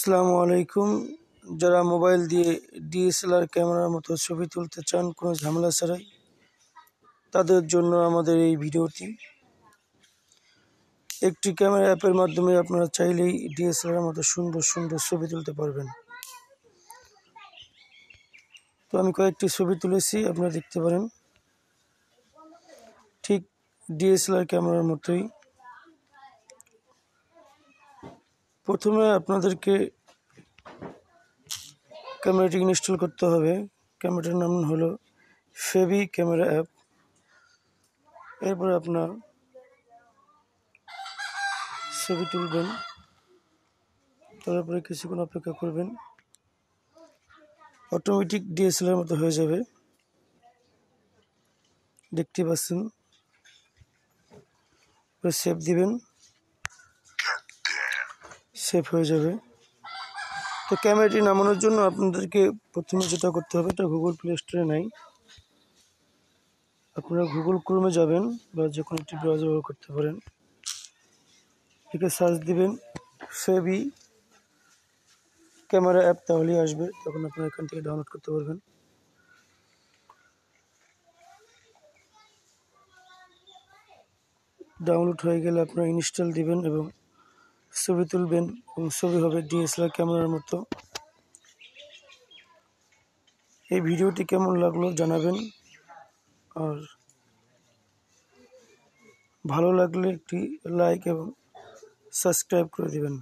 আসসালামু আলাইকুম। যারা মোবাইল দিয়ে ডিএসএলআর ক্যামেরার মতো ছবি তুলতে চান কোনো ঝামেলা ছাড়াই, তাদের জন্য আমাদের এই ভিডিওটি। একটি ক্যামেরা অ্যাপের মাধ্যমে আপনারা চাইলেই ডিএসএলআর মতো সুন্দর সুন্দর ছবি তুলতে পারবেন। তো আমি কয়েকটি ছবি তুলেছি, আপনারা দেখতে পারেন। ঠিক ডিএসএলআর ক্যামেরার মতোই। প্রথমে আপনাদেরকে ক্যামেরাটি ইনস্টল করতে হবে। ক্যামেরাটার নাম হলো ফেবি ক্যামেরা অ্যাপ। এরপরে আপনার ছবি তুলবেন, তারপরে কিছুক্ষণ অপেক্ষা করবেন, অটোমেটিক ডিএসএলআর মতো হয়ে যাবে, দেখতে পাচ্ছেন। সেভ দিবেন, সেভ হয়ে যাবে। তো ক্যামেরাটি নামানোর জন্য আপনাদেরকে প্রথমে যেটা করতে হবে, এটা গুগল প্লে স্টোরে নাই, আপনারা গুগল ক্রোমে যাবেন বা যে কোনো একটি ব্রাউজার ব্যবহার করতে পারেন। একে সার্চ দিবেন ফেবি ক্যামেরা অ্যাপ, তাহলেই আসবে। তখন আপনারা এখান থেকে ডাউনলোড করতে পারবেন। ডাউনলোড হয়ে গেলে আপনারা ইনস্টল দিবেন এবং ছবি তুলবেন, এবং ছবি হবে ডিএসএলআর ক্যামেরার মতো। এই ভিডিওটি কেমন লাগলো জানাবেন, আর ভালো লাগলে একটি লাইক এবং সাবস্ক্রাইব করে দিবেন।